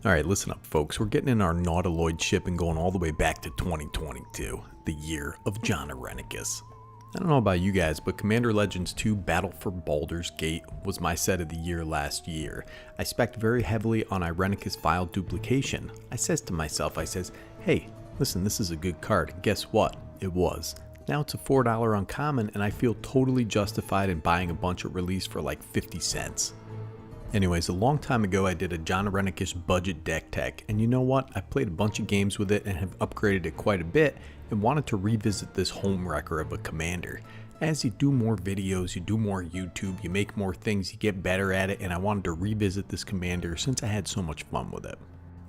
Alright, listen up folks, we're getting in our Nautiloid ship and going all the way back to 2022, the year of Jon Irenicus. I don't know about you guys, but Commander Legends 2 Battle for Baldur's Gate was my set of the year last year. I spec'd very heavily on Irenicus file duplication. I says to myself, hey, listen, this is a good card. Guess what? It was. Now it's a $4 uncommon and I feel totally justified in buying a bunch at release for like 50 cents. Anyways, a long time ago I did a Jon Irenicus budget deck tech, and you know what? I played a bunch of games with it and have upgraded it quite a bit and wanted to revisit this home wrecker of a commander. As you do more videos, you do more YouTube, you make more things, you get better at it, and I wanted to revisit this commander since I had so much fun with it.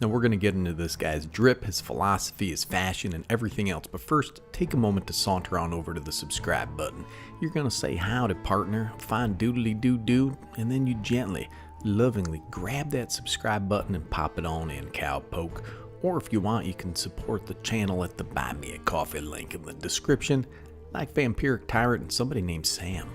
Now we're going to get into this guy's drip, his philosophy, his fashion, and everything else, but first, take a moment to saunter on over to the subscribe button. You're going to say howdy partner, fine doodly doo doo, and then you gently, lovingly grab that subscribe button and pop it on in, cowpoke. Or if you want, you can support the channel at the Buy Me a Coffee link in the description, like Vampiric Tyrant and somebody named Sam.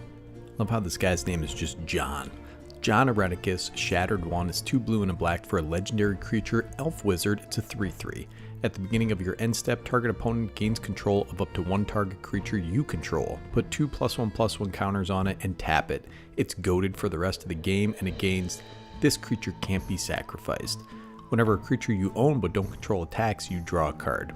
Love how this guy's name is just Jon. Jon Irenicus, Shattered 1 is 2 blue and a black for a legendary creature, Elf Wizard. It's a 3/3. At the beginning of your end step, target opponent gains control of up to one target creature you control. Put 2 +1/+1 counters on it and tap it. It's goaded for the rest of the game and it gains, this creature can't be sacrificed. Whenever a creature you own but don't control attacks, you draw a card.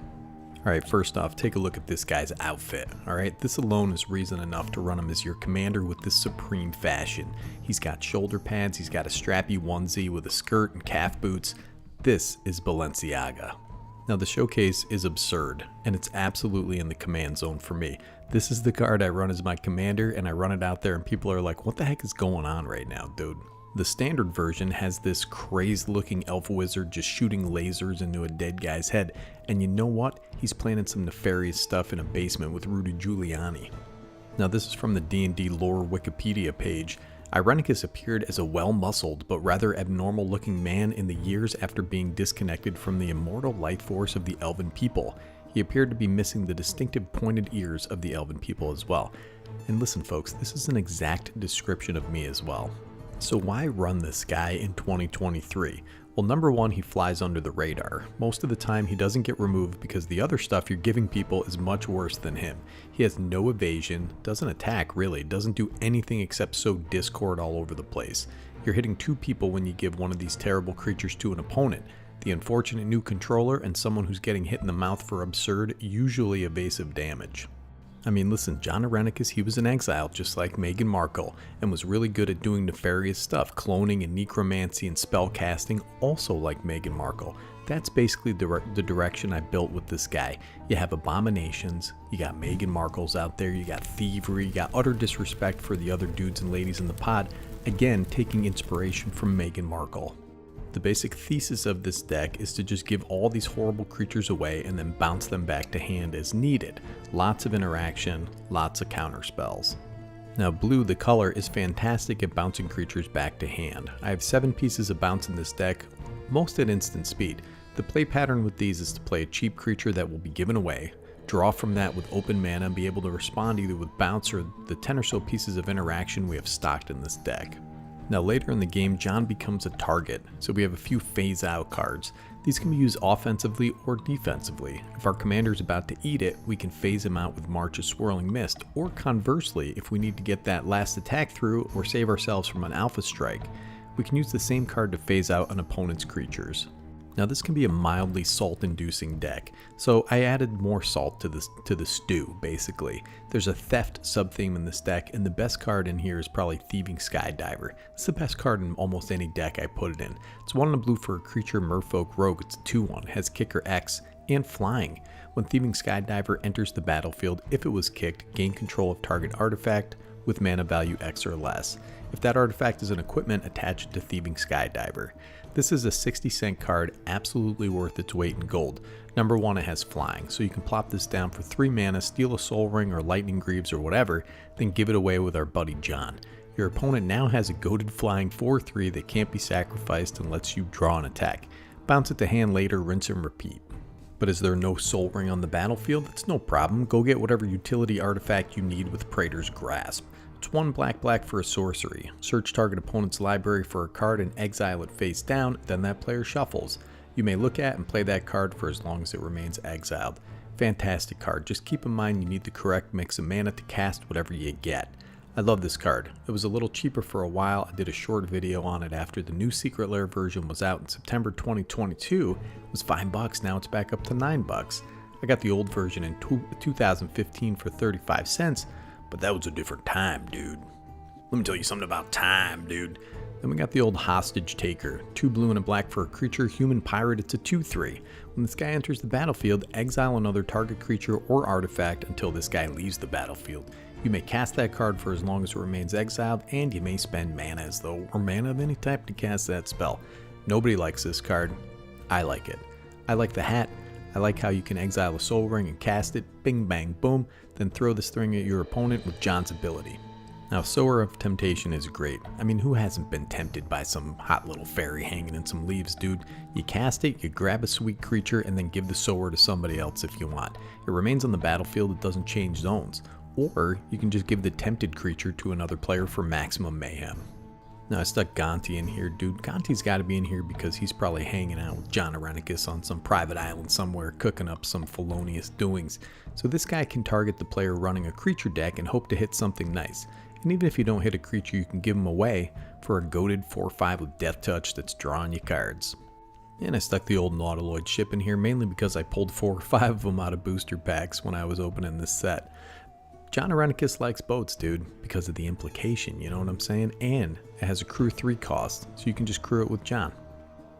Alright, first off, take a look at this guy's outfit. Alright, this alone is reason enough to run him as your commander with this supreme fashion. He's got shoulder pads, he's got a strappy onesie with a skirt and calf boots. This is Balenciaga. Now the showcase is absurd, and it's absolutely in the command zone for me. This is the card I run as my commander, and I run it out there and people are like, what the heck is going on right now, dude? The standard version has this crazed looking elf wizard just shooting lasers into a dead guy's head, and you know what? He's planning some nefarious stuff in a basement with Rudy Giuliani. Now this is from the D&D lore Wikipedia page. Irenicus appeared as a well-muscled but rather abnormal looking man in the years after being disconnected from the immortal life force of the elven people. He appeared to be missing the distinctive pointed ears of the elven people as well. And listen folks, this is an exact description of me as well. So why run this guy in 2023? Well, number one, he flies under the radar. Most of the time he doesn't get removed because the other stuff you're giving people is much worse than him. He has no evasion, doesn't attack really, doesn't do anything except sow discord all over the place. You're hitting 2 people when you give one of these terrible creatures to an opponent. The unfortunate new controller and someone who's getting hit in the mouth for absurd, usually evasive damage. I mean, listen, Jon Irenicus, he was in exile just like Meghan Markle and was really good at doing nefarious stuff, cloning and necromancy and spell casting, also like Meghan Markle. That's basically the direction I built with this guy. You have abominations, you got Meghan Markles out there, you got thievery, you got utter disrespect for the other dudes and ladies in the pod, again taking inspiration from Meghan Markle. The basic thesis of this deck is to just give all these horrible creatures away and then bounce them back to hand as needed. Lots of interaction, lots of counter spells. Now blue, the color, is fantastic at bouncing creatures back to hand. I have 7 pieces of bounce in this deck, most at instant speed. The play pattern with these is to play a cheap creature that will be given away, draw from that with open mana and be able to respond either with bounce or the 10 or so pieces of interaction we have stocked in this deck. Now later in the game, Jon becomes a target, so we have a few phase out cards. These can be used offensively or defensively. If our commander is about to eat it, we can phase him out with March of Swirling Mist, or conversely, if we need to get that last attack through or save ourselves from an alpha strike, we can use the same card to phase out an opponent's creatures. Now this can be a mildly salt-inducing deck, so I added more salt to the stew, basically. There's a theft sub-theme in this deck, and the best card in here is probably Thieving Skydiver. It's the best card in almost any deck I put it in. It's 1 and a blue for a creature Merfolk Rogue. It's a 2/1, has Kicker X, and flying. When Thieving Skydiver enters the battlefield, if it was kicked, gain control of target artifact with mana value X or less. If that artifact is an equipment, attach it to Thieving Skydiver. This is a 60-cent card, absolutely worth its weight in gold. Number one, it has flying, so you can plop this down for 3 mana, steal a Soul Ring or Lightning Greaves or whatever, then give it away with our buddy Jon. Your opponent now has a goated flying 4/3 that can't be sacrificed and lets you draw an attack. Bounce it to hand later, rinse and repeat. But is there no Soul Ring on the battlefield? That's no problem. Go get whatever utility artifact you need with Praetor's Grasp. It's 1 black for a sorcery. Search target opponent's library for a card and exile it face down, then that player shuffles. You may look at and play that card for as long as it remains exiled. Fantastic card, just keep in mind you need the correct mix of mana to cast whatever you get. I love this card. It was a little cheaper for a while. I did a short video on it after the new Secret Lair version was out in September 2022. It was $5, now it's back up to $9. I got the old version in 2015 for 35 cents, but that was a different time, dude. Let me tell you something about time, dude. Then we got the old Hostage Taker. 2 blue and a black for a creature, human pirate, it's a 2/3. When this guy enters the battlefield, exile another target creature or artifact until this guy leaves the battlefield. You may cast that card for as long as it remains exiled, and you may spend mana as though, or mana of any type to cast that spell. Nobody likes this card. I like it. I like the hat. I like how you can exile a Soul Ring and cast it, bing bang boom, then throw this thing at your opponent with Jon's ability. Now, Sower of Temptation is great. I mean, who hasn't been tempted by some hot little fairy hanging in some leaves, dude? You cast it, you grab a sweet creature, and then give the Sower to somebody else if you want. It remains on the battlefield, it doesn't change zones. Or you can just give the tempted creature to another player for maximum mayhem. Now I stuck Gonti in here, dude. Gonti's got to be in here because he's probably hanging out with Jon Irenicus on some private island somewhere, cooking up some felonious doings. So this guy can target the player running a creature deck and hope to hit something nice. And even if you don't hit a creature, you can give him away for a goated 4/5 with Death Touch that's drawing you cards. And I stuck the old Nautiloid ship in here mainly because I pulled 4 or 5 of them out of booster packs when I was opening this set. Jon Irenicus likes boats, dude, because of the implication, you know what I'm saying? And it has a crew 3 cost, so you can just crew it with Jon.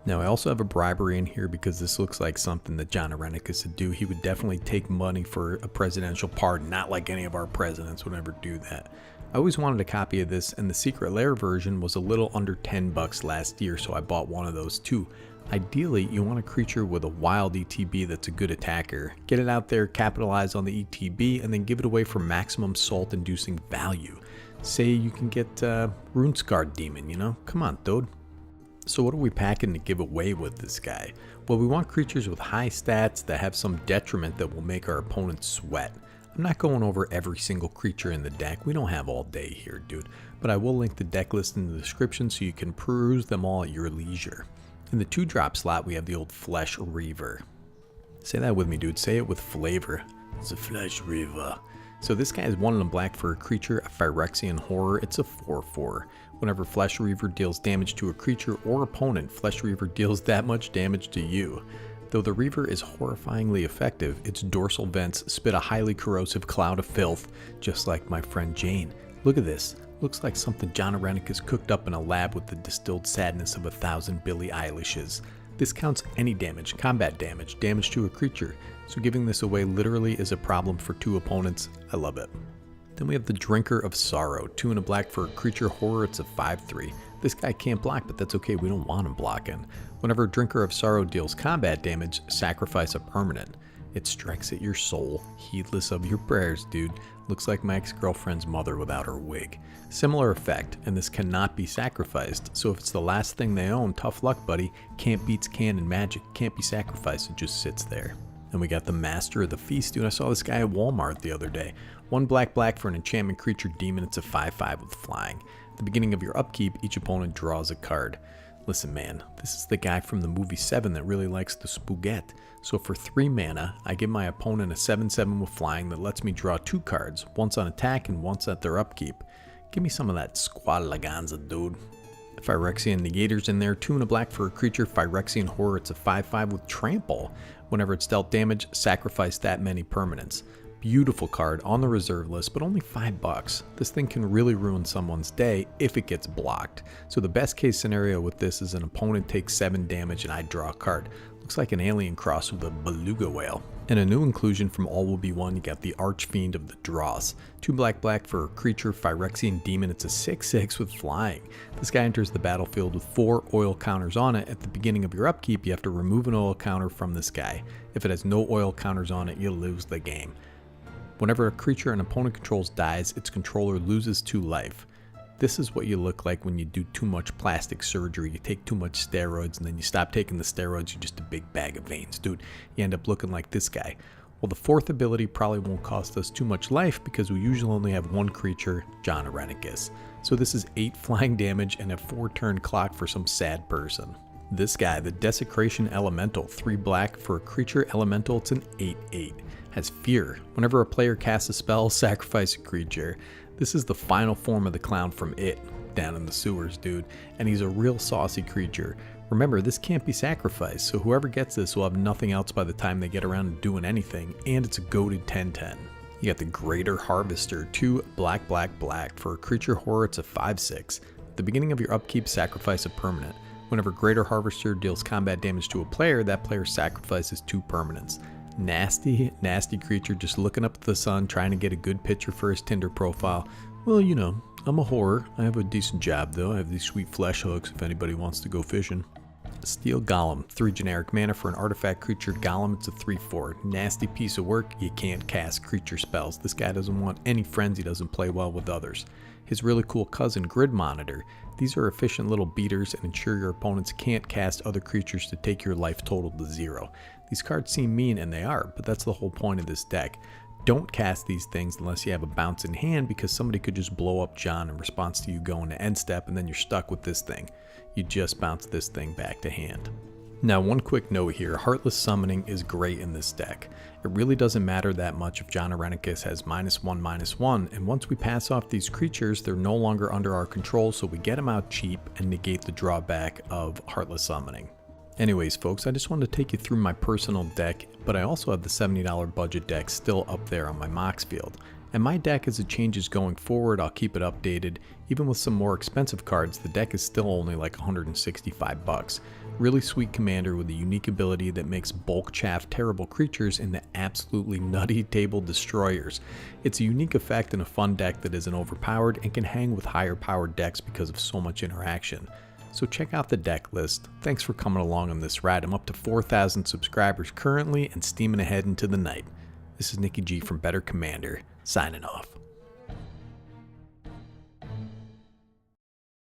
Now I also have a bribery in here because this looks like something that Jon Irenicus would do. He would definitely take money for a presidential pardon, not like any of our presidents would ever do that. I always wanted a copy of this, and the Secret Lair version was a little under $10 last year, so I bought one of those too. Ideally, you want a creature with a wild ETB that's a good attacker. Get it out there, capitalize on the ETB, and then give it away for maximum salt-inducing value. Say you can get Runescarred Demon, you know? Come on, dude. So what are we packing to give away with this guy? Well, we want creatures with high stats that have some detriment that will make our opponents sweat. I'm not going over every single creature in the deck. We don't have all day here, dude. But I will link the deck list in the description so you can peruse them all at your leisure. In the 2-drop slot, we have the old Flesh Reaver. Say that with me, dude. Say it with flavor. It's a Flesh Reaver. So this guy is 1 and a black for a creature, a Phyrexian Horror. It's a 4/4. Whenever Flesh Reaver deals damage to a creature or opponent, Flesh Reaver deals that much damage to you. Though the Reaver is horrifyingly effective, its dorsal vents spit a highly corrosive cloud of filth, just like my friend Jane. Look at this. Looks like something Jon Irenicus cooked up in a lab with the distilled sadness of 1,000 Billie Eilishes. This counts any damage, combat damage, damage to a creature, so giving this away literally is a problem for 2 opponents. I love it. Then we have the Drinker of Sorrow, 2 and a black for a creature horror, it's a 5/3. This guy can't block, but that's okay, we don't want him blocking. Whenever Drinker of Sorrow deals combat damage, sacrifice a permanent. It strikes at your soul, heedless of your prayers, dude. Looks like my ex-girlfriend's mother without her wig. Similar effect, and this cannot be sacrificed, so if it's the last thing they own, tough luck, buddy. Can't beats can in Magic, can't be sacrificed, it just sits there. And we got the Master of the Feast, dude. I saw this guy at Walmart the other day. 1 black for an enchantment creature demon, it's a 5/5 with flying. At the beginning of your upkeep, each opponent draws a card. Listen, man, this is the guy from the movie 7 that really likes the spaghetti. So for 3 mana, I give my opponent a 7/7 with flying that lets me draw 2 cards, once on attack and once at their upkeep. Give me some of that squalaganza, dude. Phyrexian Negator's in there, 2 and a black for a creature, Phyrexian Horror, it's a 5/5 with trample. Whenever it's dealt damage, sacrifice that many permanents. Beautiful card on the reserve list, but only $5. This thing can really ruin someone's day if it gets blocked. So the best case scenario with this is an opponent takes 7 damage and I draw a card. Looks like an alien cross with a beluga whale. And a new inclusion from All Will Be One, you got the Archfiend of the Dross. 2 black for a creature, Phyrexian Demon, it's a 6/6 with flying. This guy enters the battlefield with 4 oil counters on it. At the beginning of your upkeep, you have to remove an oil counter from this guy. If it has no oil counters on it, you lose the game. Whenever a creature an opponent controls dies, its controller loses 2 life. This is what you look like when you do too much plastic surgery. You take too much steroids and then you stop taking the steroids, you're just a big bag of veins, dude. You end up looking like this guy. Well, the 4th ability probably won't cost us too much life because we usually only have 1 creature, Jon Irenicus. So this is 8 flying damage and a 4-turn clock for some sad person. This guy, the Desecration Elemental, 3 black for a creature elemental, it's an 8/8. Has fear. Whenever a player casts a spell, sacrifice a creature. This is the final form of the clown from It, down in the sewers, dude, and he's a real saucy creature. Remember, this can't be sacrificed, so whoever gets this will have nothing else by the time they get around to doing anything, and it's a goated 10/10. You got the Greater Harvester, 2 black for a creature horror, it's a 5/6. At the beginning of your upkeep, sacrifice a permanent. Whenever Greater Harvester deals combat damage to a player, that player sacrifices 2 permanents. Nasty creature just looking up at the sun, trying to get a good picture for his Tinder profile. Well, you know, I'm a whore. I have a decent job though. I have these sweet flesh hooks if anybody wants to go fishing. Steel Golem, 3 generic mana for an artifact creature golem, it's a 3/4. Nasty piece of work, you can't cast creature spells. This guy doesn't want any friends, he doesn't play well with others. His really cool cousin, Grid Monitor. These are efficient little beaters and ensure your opponents can't cast other creatures to take your life total to 0. These cards seem mean, and they are, but that's the whole point of this deck. Don't cast these things unless you have a bounce in hand, because somebody could just blow up Jon in response to you going to end step, and then you're stuck with this thing. You just bounce this thing back to hand. Now, one quick note here, Heartless Summoning is great in this deck. It really doesn't matter that much if Jon Irenicus has -1/-1, and once we pass off these creatures, they're no longer under our control, so we get them out cheap and negate the drawback of Heartless Summoning. Anyways, folks, I just wanted to take you through my personal deck, but I also have the $70 budget deck still up there on my Mox field. And my deck, as it changes going forward, I'll keep it updated. Even with some more expensive cards, the deck is still only like $165. Really sweet commander with a unique ability that makes bulk chaff terrible creatures into absolutely nutty table destroyers. It's a unique effect in a fun deck that isn't overpowered and can hang with higher powered decks because of so much interaction. So check out the deck list. Thanks for coming along on this ride. I'm up to 4,000 subscribers currently and steaming ahead into the night. This is Nicky G from Better Commander, signing off.